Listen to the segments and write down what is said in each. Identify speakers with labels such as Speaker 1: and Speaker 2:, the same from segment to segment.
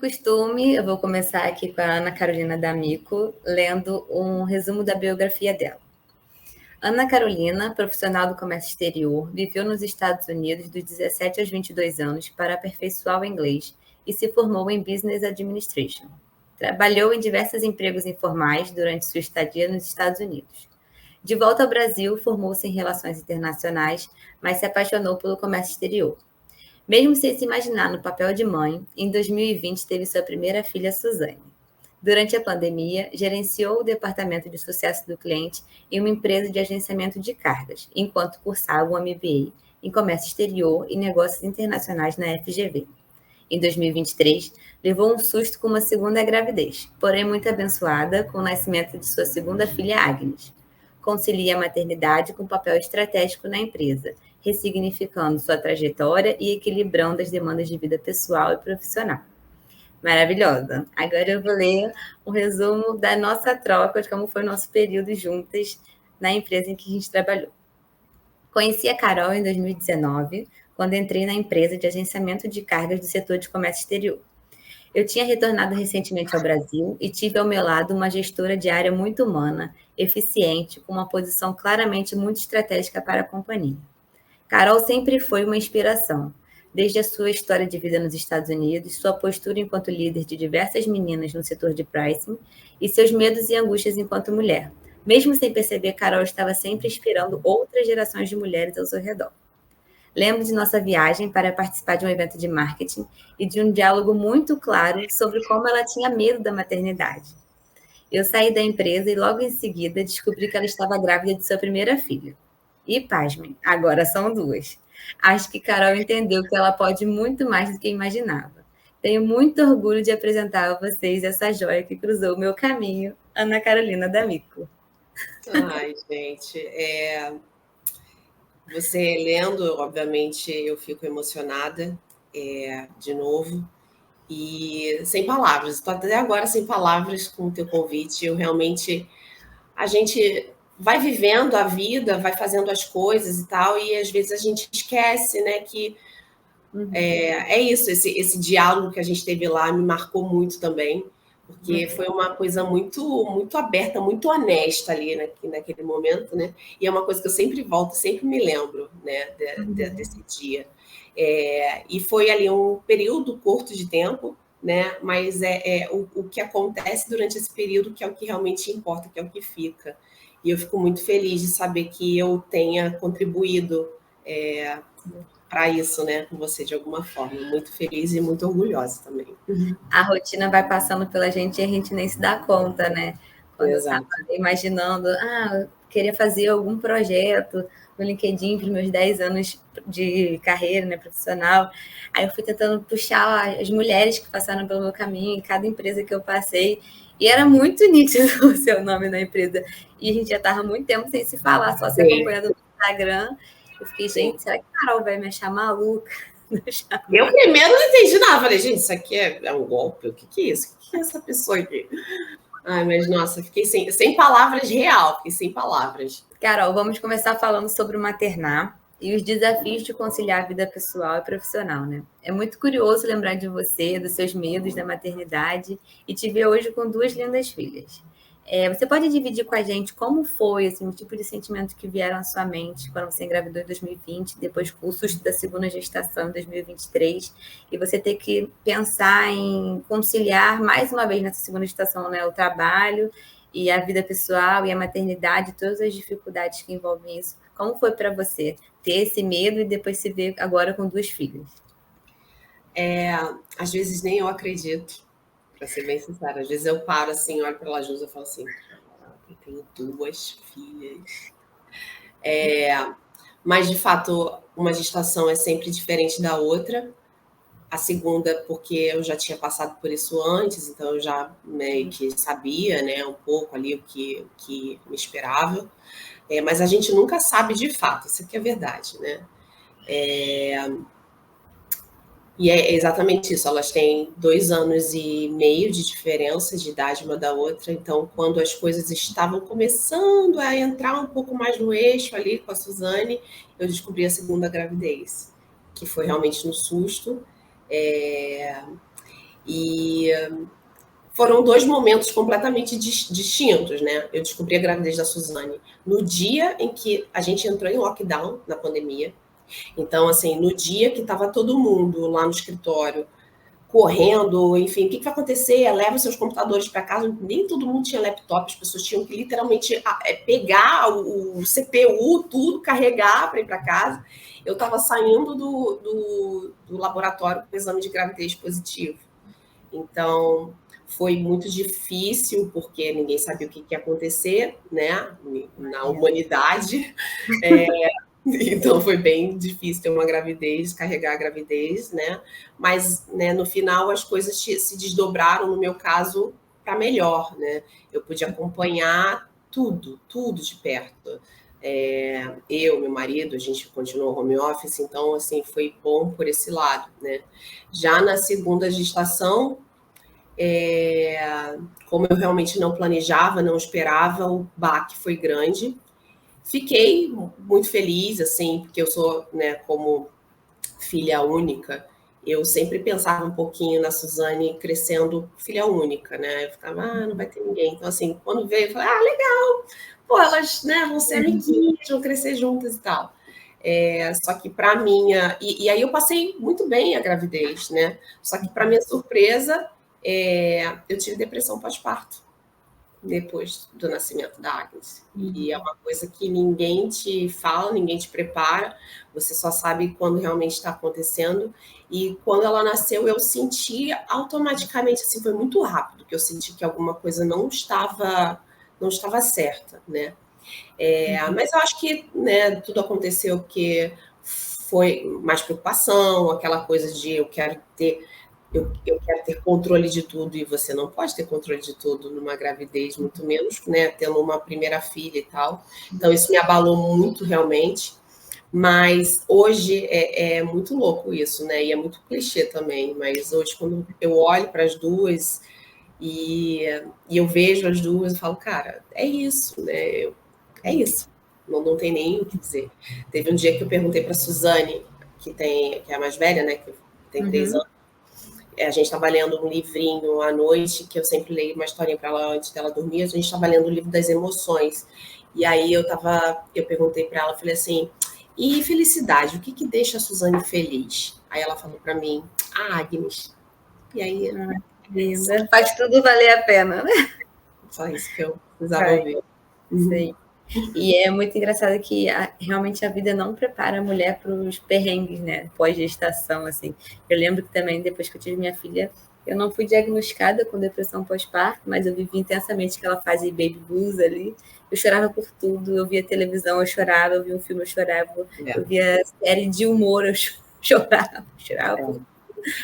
Speaker 1: costume, eu vou começar aqui com a Ana Carolina D'Amico, lendo um resumo da biografia dela. Ana Carolina, profissional do comércio exterior, viveu nos Estados Unidos dos 17 aos 22 anos para aperfeiçoar o inglês e se formou em Business Administration. Trabalhou em diversos empregos informais durante sua estadia nos Estados Unidos. De volta ao Brasil, formou-se em Relações Internacionais, mas se apaixonou pelo comércio exterior. Mesmo sem se imaginar no papel de mãe, em 2020 teve sua primeira filha, Suzane. Durante a pandemia, gerenciou o departamento de sucesso do cliente em uma empresa de agenciamento de cargas, enquanto cursava um MBA em comércio exterior e negócios internacionais na FGV. Em 2023, levou um susto com uma segunda gravidez, porém muito abençoada com o nascimento de sua segunda filha, Agnes. Concilia a maternidade com papel estratégico na empresa, ressignificando sua trajetória e equilibrando as demandas de vida pessoal e profissional. Maravilhosa. Agora eu vou ler um resumo da nossa troca, de como foi o nosso período juntas na empresa em que a gente trabalhou. Conheci a Carol em 2019, quando entrei na empresa de agenciamento de cargas do setor de comércio exterior. Eu tinha retornado recentemente ao Brasil e tive ao meu lado uma gestora de área muito humana, eficiente, com uma posição claramente muito estratégica para a companhia. Carol sempre foi uma inspiração, desde a sua história de vida nos Estados Unidos, sua postura enquanto líder de diversas meninas no setor de pricing e seus medos e angústias enquanto mulher. Mesmo sem perceber, Carol estava sempre inspirando outras gerações de mulheres ao seu redor. Lembro de nossa viagem para participar de um evento de marketing e de um diálogo muito claro sobre como ela tinha medo da maternidade. Eu saí da empresa e logo em seguida descobri que ela estava grávida de sua primeira filha. E pasmem, agora são duas. Acho que Carol entendeu que ela pode muito mais do que imaginava. Tenho muito orgulho de apresentar a vocês essa joia que cruzou o meu caminho, Ana Carolina D'Amico.
Speaker 2: Ai, gente, você lendo, obviamente, eu fico emocionada de novo e sem palavras. Estou até agora sem palavras com o teu convite. Eu realmente, a gente vai vivendo a vida, vai fazendo as coisas e tal, e às vezes a gente esquece, né, que isso, esse diálogo que a gente teve lá me marcou muito também, porque foi uma coisa muito, muito aberta, muito honesta ali naquele momento, né? E é uma coisa que eu sempre volto, sempre me lembro, né, desse dia. E foi ali um período curto de tempo, né? Mas o que acontece durante esse período que é o que realmente importa, que é o que fica. E eu fico muito feliz de saber que eu tenha contribuído para isso, né, com você de alguma forma. Muito feliz e muito orgulhosa também.
Speaker 1: A rotina vai passando pela gente e a gente nem se dá conta, né? Quando
Speaker 2: Exato.
Speaker 1: eu estava imaginando, eu queria fazer algum projeto no LinkedIn para os meus 10 anos de carreira, né, profissional. Aí eu fui tentando puxar as mulheres que passaram pelo meu caminho em cada empresa que eu passei. E era muito nítido o seu nome na empresa. E a gente já estava muito tempo sem se falar, só se acompanhando no Instagram. Eu fiquei, gente, será que a Carol vai me achar maluca?
Speaker 2: Eu primeiro não entendi nada. Falei, gente, isso aqui é um golpe? O que é isso? O que é essa pessoa aqui? Ai, mas nossa, fiquei sem palavras real, fiquei sem palavras.
Speaker 1: Carol, vamos começar falando sobre o maternar e os desafios de conciliar a vida pessoal e profissional, né? É muito curioso lembrar de você, dos seus medos da maternidade e te ver hoje com duas lindas filhas. Você pode dividir com a gente como foi, assim, o tipo de sentimento que vieram à sua mente quando você engravidou em 2020, depois o susto da segunda gestação em 2023, e você ter que pensar em conciliar mais uma vez nessa segunda gestação, né, o trabalho e a vida pessoal e a maternidade, todas as dificuldades que envolvem isso. Como foi para você ter esse medo e depois se ver agora com duas filhas?
Speaker 2: Às vezes nem eu acredito, para ser bem sincera. Às vezes eu paro assim, olho para ela junto e falo assim, eu tenho duas filhas. Mas, de fato, uma gestação é sempre diferente da outra. A segunda, porque eu já tinha passado por isso antes, então eu já meio que sabia, né, um pouco ali o que me esperava. Mas a gente nunca sabe de fato, isso aqui é verdade, né? E é exatamente isso, elas têm 2 anos e meio de diferença de idade uma da outra, então quando as coisas estavam começando a entrar um pouco mais no eixo ali com a Suzane, eu descobri a segunda gravidez, que foi realmente no susto. E foram 2 momentos completamente distintos, né? Eu descobri a gravidez da Suzane no dia em que a gente entrou em lockdown na pandemia. Então, assim, no dia que estava todo mundo lá no escritório correndo, enfim, o que vai acontecer? Leva seus computadores para casa. Nem todo mundo tinha laptop, as pessoas tinham que literalmente pegar o CPU, tudo, carregar para ir para casa. Eu estava saindo do laboratório com o exame de gravidez positivo. Então, foi muito difícil, porque ninguém sabia o que ia acontecer, né, na humanidade. Então, foi bem difícil ter uma gravidez, carregar a gravidez, né? Mas, né, no final, as coisas se desdobraram, no meu caso, para melhor, né? Eu pude acompanhar tudo de perto. Eu, meu marido, a gente continuou home office, então, assim, foi bom por esse lado, né? Já na segunda gestação, como eu realmente não planejava, não esperava, o baque foi grande. Fiquei muito feliz, assim, porque eu sou, né, como filha única, eu sempre pensava um pouquinho na Suzane crescendo filha única, né? Eu ficava, não vai ter ninguém. Então, assim, quando veio, eu falei, legal, pô, elas, né, vão ser amiguinhas, vão crescer juntas e tal. Só que para minha... E aí eu passei muito bem a gravidez, né? Só que para minha surpresa, eu tive depressão pós-parto depois do nascimento da Agnes. E é uma coisa que ninguém te fala, ninguém te prepara, você só sabe quando realmente está acontecendo. E quando ela nasceu, eu senti automaticamente, assim, foi muito rápido, que eu senti que alguma coisa não estava certa, né? Mas eu acho que, né, tudo aconteceu porque foi mais preocupação, aquela coisa de eu quero ter controle de tudo, e você não pode ter controle de tudo numa gravidez, muito menos, né, tendo uma primeira filha e tal. Então, isso me abalou muito, realmente. Mas hoje é muito louco isso, né? E é muito clichê também. Mas hoje, quando eu olho para as duas e eu vejo as duas, eu falo, cara, é isso, né? É isso. Não tem nem o que dizer. Teve um dia que eu perguntei para a Suzane, que é a mais velha, né? Que tem 3 anos. A gente estava lendo um livrinho à noite, que eu sempre leio uma historinha para ela antes dela dormir. A gente estava lendo o livro das emoções. E aí eu perguntei para ela, falei assim, e felicidade, o que deixa a Suzane feliz? Aí ela falou para mim, Agnes. E aí...
Speaker 1: linda. Faz tudo valer a pena, né?
Speaker 2: Só isso que eu precisava ouvir.
Speaker 1: Sim. E é muito engraçado que realmente a vida não prepara a mulher para os perrengues, né? Pós-gestação, assim. Eu lembro que também, depois que eu tive minha filha, eu não fui diagnosticada com depressão pós-parto, mas eu vivi intensamente aquela fase de baby blues ali. Eu chorava por tudo, eu via televisão, eu chorava, eu via um filme, eu chorava, eu via série de humor, eu chorava por tudo.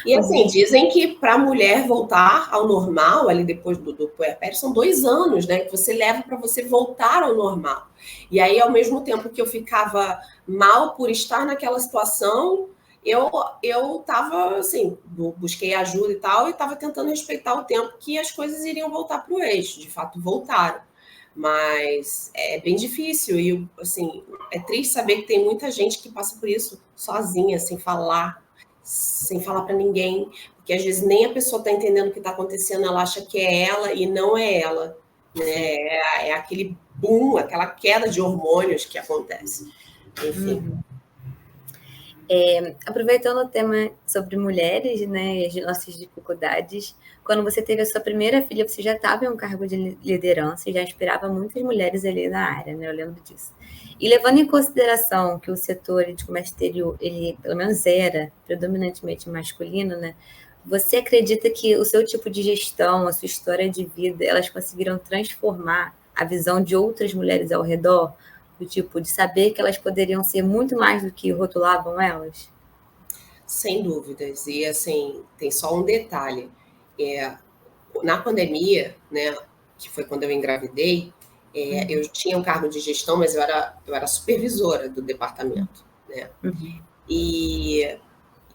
Speaker 2: E assim, dizem que para a mulher voltar ao normal, ali depois do puerpério, são 2 anos, né? Que você leva para você voltar ao normal. E aí, ao mesmo tempo que eu ficava mal por estar naquela situação, eu estava, assim, busquei ajuda e tal, e estava tentando respeitar o tempo que as coisas iriam voltar para o eixo. De fato, voltaram. Mas é bem difícil. E, assim, é triste saber que tem muita gente que passa por isso sozinha, sem falar para ninguém, porque às vezes nem a pessoa está entendendo o que está acontecendo, ela acha que é ela e não é ela, né? É aquele boom, aquela queda de hormônios que acontece. Enfim.
Speaker 1: Aproveitando o tema sobre mulheres, né, e as nossas dificuldades, quando você teve a sua primeira filha, você já estava em um cargo de liderança e já inspirava muitas mulheres ali na área, né? Eu lembro disso. E levando em consideração que o setor de comércio exterior, ele pelo menos era predominantemente masculino, né? Você acredita que o seu tipo de gestão, a sua história de vida, elas conseguiram transformar a visão de outras mulheres ao redor? Do tipo, de saber que elas poderiam ser muito mais do que rotulavam elas?
Speaker 2: Sem dúvidas. E, assim, tem só um detalhe. Na pandemia, né, que foi quando eu engravidei, eu tinha um cargo de gestão, mas eu era supervisora do departamento, né? E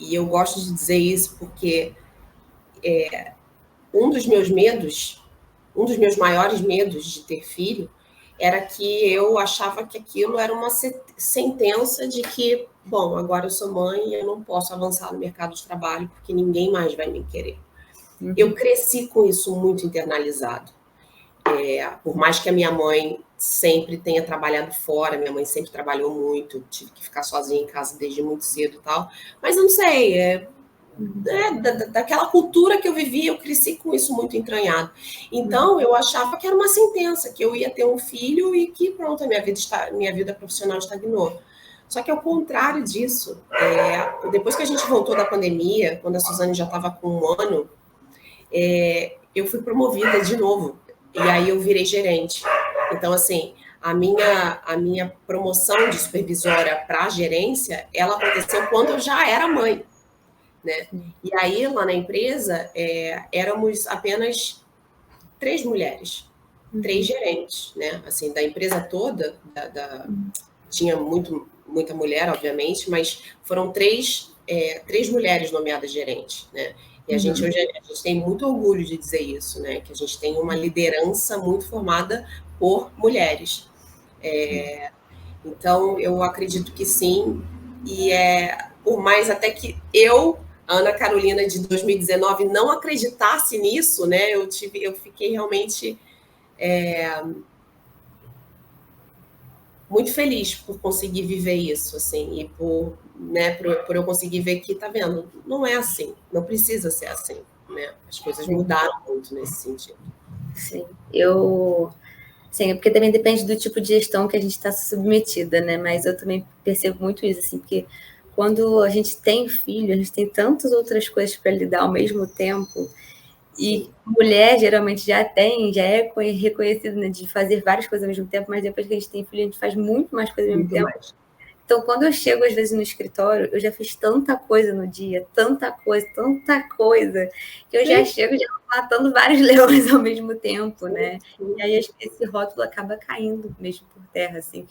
Speaker 2: eu gosto de dizer isso porque um dos meus maiores medos de ter filho era que eu achava que aquilo era uma sentença de que, bom, agora eu sou mãe e eu não posso avançar no mercado de trabalho porque ninguém mais vai me querer. Eu cresci com isso muito internalizado. Por mais que a minha mãe sempre tenha trabalhado fora, minha mãe sempre trabalhou muito, tive que ficar sozinha em casa desde muito cedo e tal, mas eu não sei, daquela cultura que eu vivi, eu cresci com isso muito entranhado. Então, eu achava que era uma sentença, que eu ia ter um filho e que, pronto, a minha vida profissional estagnou. Só que, ao contrário disso, depois que a gente voltou da pandemia, quando a Suzane já estava com 1 ano, eu fui promovida de novo. E aí eu virei gerente. Então, assim, a minha promoção de supervisora para gerência, ela aconteceu quando eu já era mãe. Né? E aí, lá na empresa, éramos apenas 3 mulheres, 3 gerentes, né? Assim, da empresa toda, tinha muita mulher, obviamente, mas foram 3 mulheres nomeadas gerentes, né? E a gente hoje a gente tem muito orgulho de dizer isso, né? Que a gente tem uma liderança muito formada por mulheres. Então, eu acredito que sim, e por mais até que a Ana Carolina de 2019 não acreditasse nisso, né? Eu fiquei realmente muito feliz por conseguir viver isso, assim, e por eu conseguir ver que, tá vendo, não é assim, não precisa ser assim, né? As coisas mudaram muito nesse sentido.
Speaker 1: Sim, sim, porque também depende do tipo de gestão que a gente está submetida, né? Mas eu também percebo muito isso, assim, porque quando a gente tem filho, a gente tem tantas outras coisas para lidar ao mesmo tempo. E mulher geralmente já é reconhecido, né, de fazer várias coisas ao mesmo tempo, mas depois que a gente tem filho, a gente faz muito mais coisas ao mesmo tempo. Então, quando eu chego, às vezes, no escritório, eu já fiz tanta coisa no dia, tanta coisa, que eu já chego já matando vários leões ao mesmo tempo, né? E aí, acho que esse rótulo acaba caindo mesmo por terra, assim,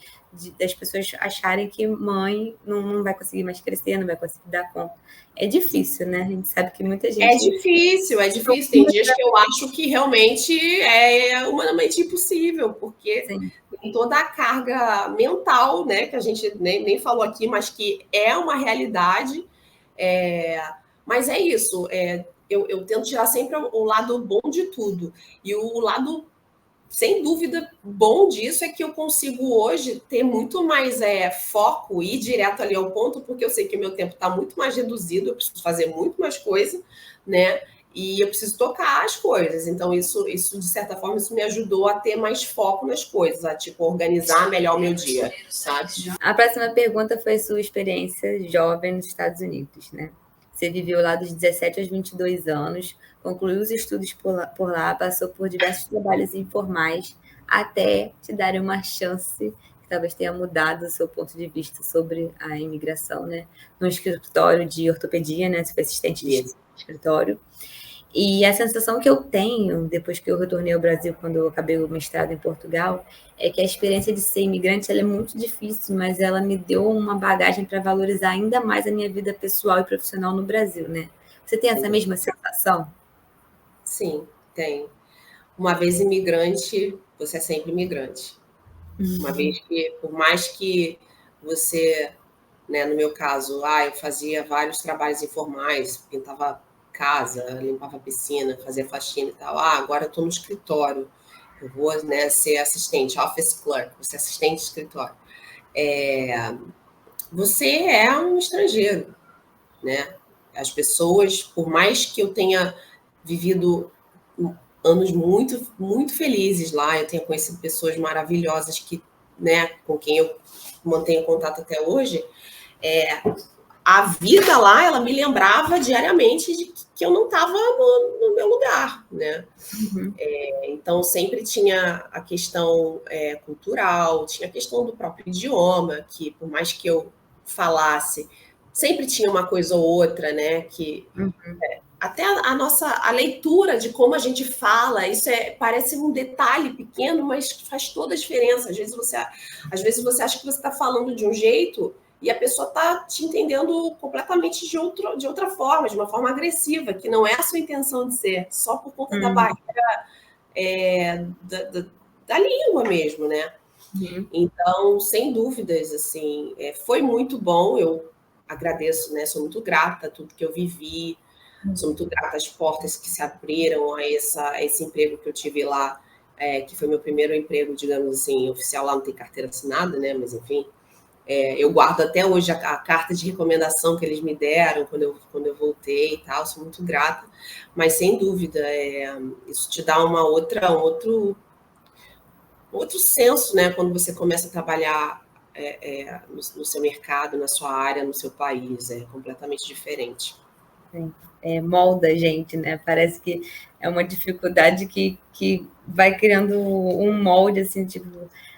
Speaker 1: das pessoas acharem que mãe não vai conseguir mais crescer, não vai conseguir dar conta. É difícil, né? A gente sabe que muita gente...
Speaker 2: É difícil. Tem dias que eu acho que realmente é humanamente impossível, porque tem toda a carga mental, né, que a gente nem falou aqui, mas que é uma realidade. Mas é isso. Eu tento tirar sempre o lado bom de tudo. E o lado, sem dúvida, bom disso é que eu consigo hoje ter muito mais foco e ir direto ali ao ponto, porque eu sei que o meu tempo está muito mais reduzido, eu preciso fazer muito mais coisa, né? E eu preciso tocar as coisas. Então, isso de certa forma, isso me ajudou a ter mais foco nas coisas, a tipo, organizar melhor o meu dia, sabe?
Speaker 1: A próxima pergunta foi sua experiência jovem nos Estados Unidos, né? Você viveu lá dos 17 aos 22 anos, concluiu os estudos por lá, passou por diversos trabalhos informais, até te dar uma chance, que talvez tenha mudado o seu ponto de vista sobre a imigração, né? No escritório de ortopedia, né? Você foi assistente de escritório. E a sensação que eu tenho, depois que eu retornei ao Brasil, quando eu acabei o mestrado em Portugal, é que a experiência de ser imigrante ela é muito difícil, mas ela me deu uma bagagem para valorizar ainda mais a minha vida pessoal e profissional no Brasil, né? Você tem essa mesma sensação?
Speaker 2: Sim, tenho. Uma vez imigrante, você é sempre imigrante. Uma vez que, por mais que você, né, no meu caso, eu fazia vários trabalhos informais, pintava casa, limpava piscina, fazia faxina e tal. Agora eu estou no escritório, eu vou, né, ser assistente, office clerk, vou ser assistente de escritório. Você é um estrangeiro, né? As pessoas, por mais que eu tenha vivido anos muito, muito felizes lá, eu tenho conhecido pessoas maravilhosas que, né, com quem eu mantenho contato até hoje, a vida lá, ela me lembrava diariamente de que eu não estava no meu lugar, né? Então, sempre tinha a questão cultural, tinha a questão do próprio idioma, que por mais que eu falasse, sempre tinha uma coisa ou outra, né? Que até a leitura de como a gente fala, isso parece um detalhe pequeno, mas faz toda a diferença. Às vezes você acha que você está falando de um jeito e a pessoa está te entendendo completamente de outra forma, de uma forma agressiva, que não é a sua intenção de ser, só por conta da barreira da língua mesmo, né? Então, sem dúvidas, assim, foi muito bom. Eu agradeço, né? Sou muito grata a tudo que eu vivi, Sou muito grata às portas que se abriram a esse emprego que eu tive lá, que foi meu primeiro emprego, digamos assim, oficial. Lá não tem carteira assinada, né? Mas enfim, eu guardo até hoje a carta de recomendação que eles me deram quando eu voltei e tal. Sou muito grata, mas sem dúvida, isso te dá um outro senso, né? Quando você começa a trabalhar no seu mercado, na sua área, no seu país, é completamente diferente.
Speaker 1: Molda a gente, né? Parece que é uma dificuldade que vai criando um molde, assim, tipo,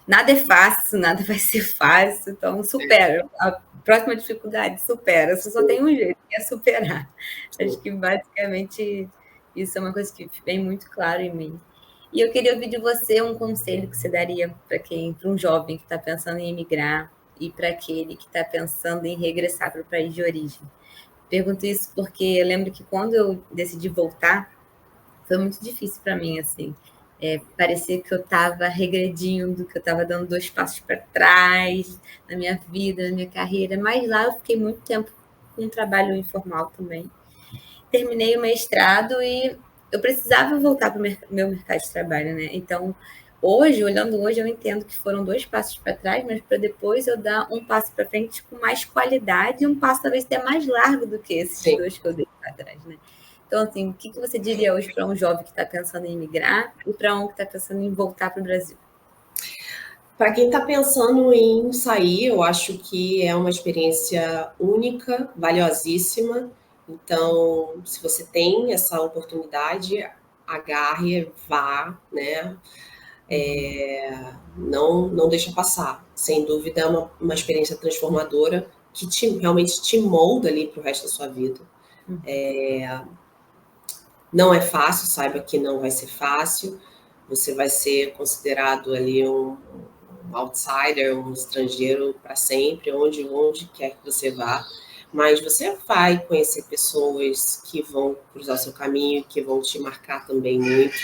Speaker 1: nada é fácil, nada vai ser fácil, então supera. A próxima dificuldade, supera. Você só tem um jeito, que é superar. Acho que basicamente isso é uma coisa que vem muito claro em mim. E eu queria ouvir de você um conselho que você daria para um jovem que está pensando em emigrar e para aquele que está pensando em regressar para o país de origem. Pergunto isso porque eu lembro que quando eu decidi voltar, foi muito difícil para mim, assim. Parecia que eu estava regredindo, que eu estava dando 2 passos para trás na minha vida, na minha carreira. Mas lá eu fiquei muito tempo com um trabalho informal também. Terminei o mestrado e eu precisava voltar para o meu mercado de trabalho, né? Então, olhando hoje, eu entendo que foram 2 passos para trás, mas para depois eu dar um passo para frente com mais qualidade e um passo talvez até mais largo do que esses
Speaker 2: Sim.
Speaker 1: 2 que eu dei para trás, né? Então, assim, o que você diria hoje para um jovem que está pensando em migrar e para um que está pensando em voltar para o Brasil?
Speaker 2: Para quem está pensando em sair, eu acho que é uma experiência única, valiosíssima. Então, se você tem essa oportunidade, agarre, vá, né? Não deixa passar. Sem dúvida, é uma experiência transformadora que realmente te molda ali para o resto da sua vida. Não é fácil, saiba que não vai ser fácil. Você vai ser considerado ali um outsider, um estrangeiro para sempre, onde quer que você vá. Mas você vai conhecer pessoas que vão cruzar o seu caminho, que vão te marcar também muito.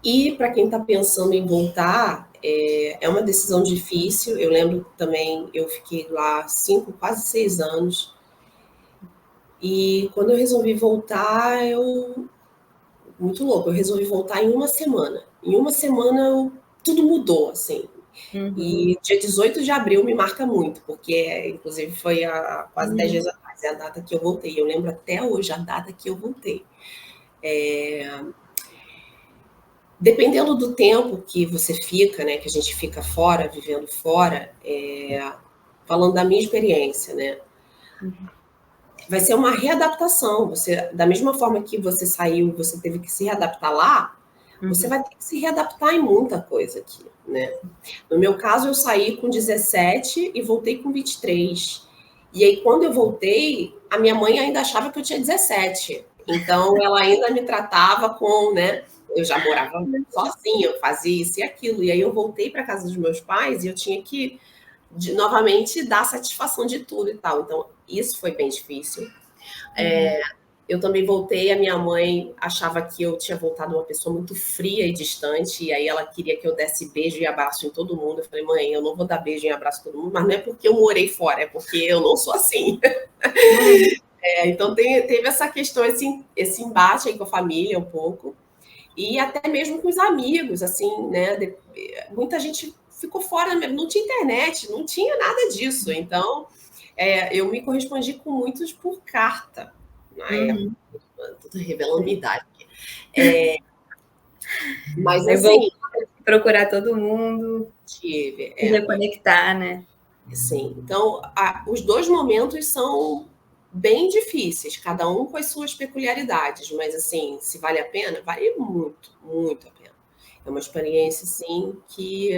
Speaker 2: E para quem está pensando em voltar, é uma decisão difícil. Eu lembro também, eu fiquei lá 5, quase 6 anos. E quando eu resolvi voltar, muito louco, eu resolvi voltar em uma semana. Em uma semana, tudo mudou, assim. E dia 18 de abril me marca muito, porque inclusive foi há quase 10 dias atrás, é a data que eu voltei. Eu lembro até hoje a data que eu voltei. Dependendo do tempo que você fica, né, que a gente fica fora, vivendo fora, falando da minha experiência, né, vai ser uma readaptação. Você, da mesma forma que você saiu, você teve que se readaptar lá, você vai ter que se readaptar em muita coisa aqui, né? No meu caso, eu saí com 17 e voltei com 23. E aí, quando eu voltei, a minha mãe ainda achava que eu tinha 17. Então, ela ainda me tratava com, né? Eu já morava sozinha, eu fazia isso e aquilo. E aí, eu voltei para casa dos meus pais e eu tinha que, novamente, dar satisfação de tudo e tal. Então, isso foi bem difícil. Eu também voltei, a minha mãe achava que eu tinha voltado uma pessoa muito fria e distante, e aí ela queria que eu desse beijo e abraço em todo mundo. Eu falei, mãe, eu não vou dar beijo e abraço em todo mundo, mas não é porque eu morei fora, é porque eu não sou assim. Então teve essa questão, esse embate aí com a família um pouco, e até mesmo com os amigos, assim, né? Muita gente ficou fora, não tinha internet, não tinha nada disso. Então, eu me correspondi com muitos por carta. Tô revelando minha idade aqui. Mas assim.
Speaker 1: Procurar todo mundo.
Speaker 2: Tive.
Speaker 1: Se reconectar, né?
Speaker 2: Sim. Então, os 2 momentos são bem difíceis, cada um com as suas peculiaridades, mas assim, se vale a pena, vale muito, muito a pena. É uma experiência, assim, que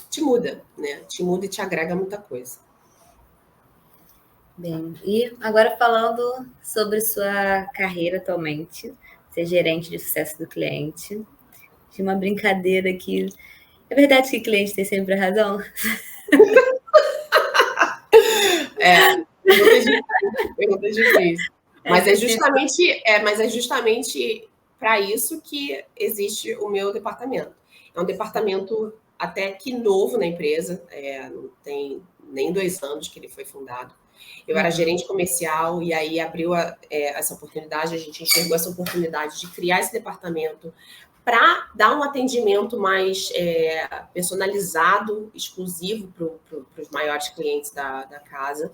Speaker 2: te muda, né? Te muda e te agrega muita coisa.
Speaker 1: Bem, e agora falando sobre sua carreira atualmente, ser gerente de sucesso do cliente. Tinha uma brincadeira aqui. É verdade que cliente tem sempre a razão?
Speaker 2: Pergunta difícil. Mas é justamente para isso que existe o meu departamento. É um departamento até que novo na empresa, não tem nem 2 anos que ele foi fundado. Eu era gerente comercial e aí abriu essa oportunidade, a gente enxergou essa oportunidade de criar esse departamento para dar um atendimento mais personalizado, exclusivo para os maiores clientes da casa.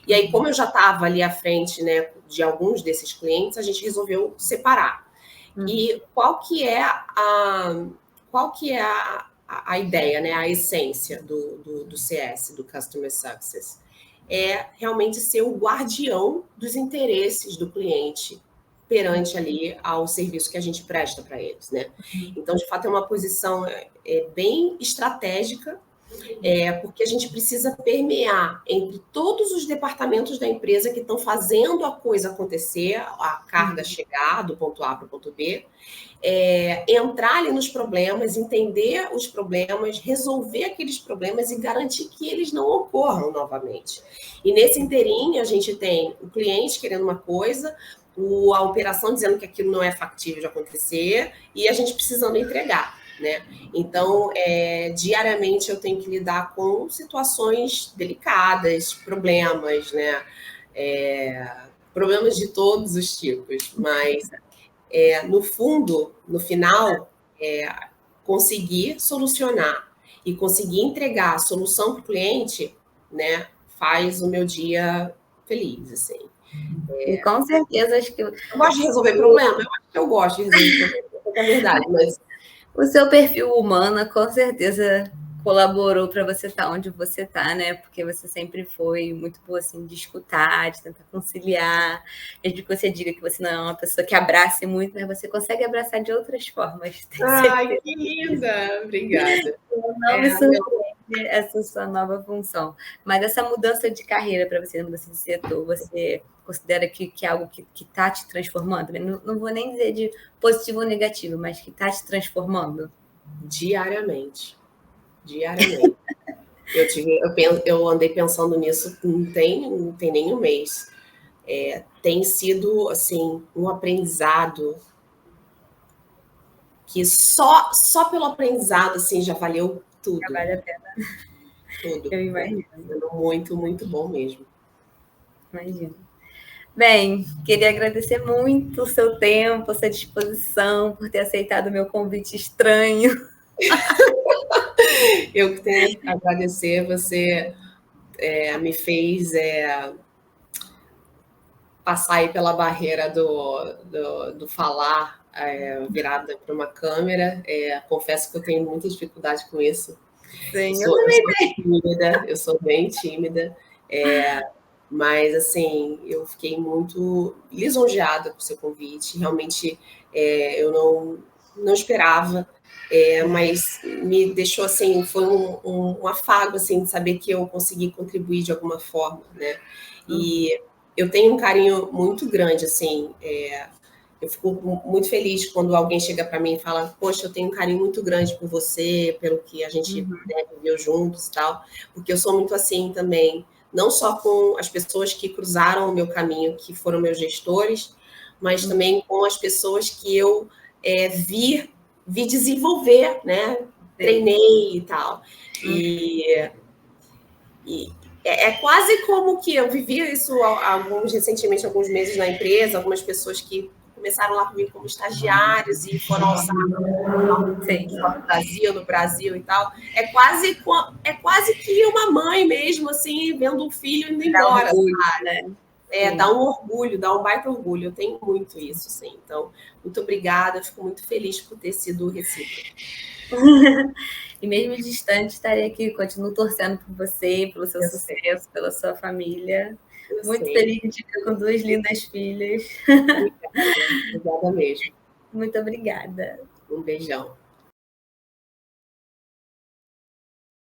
Speaker 2: E aí, como eu já estava ali à frente, né, de alguns desses clientes, a gente resolveu separar. E qual que é a ideia, né, a essência do CS, do Customer Success? É realmente ser o guardião dos interesses do cliente perante ali ao serviço que a gente presta para eles, né? Então, de fato, é uma posição bem estratégica, porque a gente precisa permear entre todos os departamentos da empresa que estão fazendo a coisa acontecer, a carga chegar do ponto A para o ponto B, entrar ali nos problemas, entender os problemas, resolver aqueles problemas e garantir que eles não ocorram novamente. E nesse inteirinho, a gente tem o cliente querendo uma coisa, a operação dizendo que aquilo não é factível de acontecer e a gente precisando entregar, né? Então, diariamente eu tenho que lidar com situações delicadas, problemas, né? Problemas de todos os tipos, mas no fundo, no final, conseguir solucionar e conseguir entregar a solução para o cliente, né, faz o meu dia feliz, assim.
Speaker 1: E com certeza, acho que...
Speaker 2: Eu gosto de resolver problema? Eu acho que eu gosto de resolver problema, é verdade, mas...
Speaker 1: O seu perfil humano, com certeza, colaborou para você estar onde você está, né? Porque você sempre foi muito boa, assim, de escutar, de tentar conciliar. Desde que você diga que você não é uma pessoa que abrace muito, mas você consegue abraçar de outras formas.
Speaker 2: Ai, que linda! Obrigada.
Speaker 1: Não me surpreende essa sua nova função. Mas essa mudança de carreira para você, mudança de setor, você considera que é algo que está te transformando? Não vou nem dizer de positivo ou negativo, mas que está te transformando?
Speaker 2: Diariamente. Eu andei pensando nisso não tem nem um mês. Tem sido, assim, um aprendizado que só pelo aprendizado, assim, já valeu tudo.
Speaker 1: Já vale a pena.
Speaker 2: Tudo.
Speaker 1: Eu imagino.
Speaker 2: Muito, muito bom mesmo.
Speaker 1: Imagino. Bem, queria agradecer muito o seu tempo, a sua disposição, por ter aceitado o meu convite estranho.
Speaker 2: Eu que tenho que agradecer, você me fez passar aí pela barreira do falar virada para uma câmera. Confesso que eu tenho muita dificuldade com isso.
Speaker 1: Sim, eu também tenho.
Speaker 2: Eu sou bem tímida. Mas, assim, eu fiquei muito lisonjeada com o seu convite. Realmente, eu não esperava, mas me deixou, assim, foi um afago, assim, de saber que eu consegui contribuir de alguma forma, né? E eu tenho um carinho muito grande, assim, eu fico muito feliz quando alguém chega para mim e fala: poxa, eu tenho um carinho muito grande por você, pelo que a gente viveu juntos e tal, porque eu sou muito assim também, não só com as pessoas que cruzaram o meu caminho, que foram meus gestores, mas também com as pessoas que eu vi desenvolver, né? Treinei e tal. E é quase como que eu vivi isso recentemente, alguns meses na empresa, algumas pessoas que começaram lá comigo como estagiários e foram alçar no Brasil e tal. É quase que uma mãe mesmo, assim, vendo um filho indo embora. Dá um orgulho, dá um baita orgulho. Eu tenho muito isso, assim. Então, muito obrigada. Fico muito feliz por ter sido recíproco.
Speaker 1: E mesmo distante, estarei aqui, continuo torcendo por você, pelo seu sucesso, pela sua família. Muito feliz de ficar com 2 lindas filhas.
Speaker 2: Obrigada mesmo.
Speaker 1: Muito obrigada.
Speaker 2: Um beijão.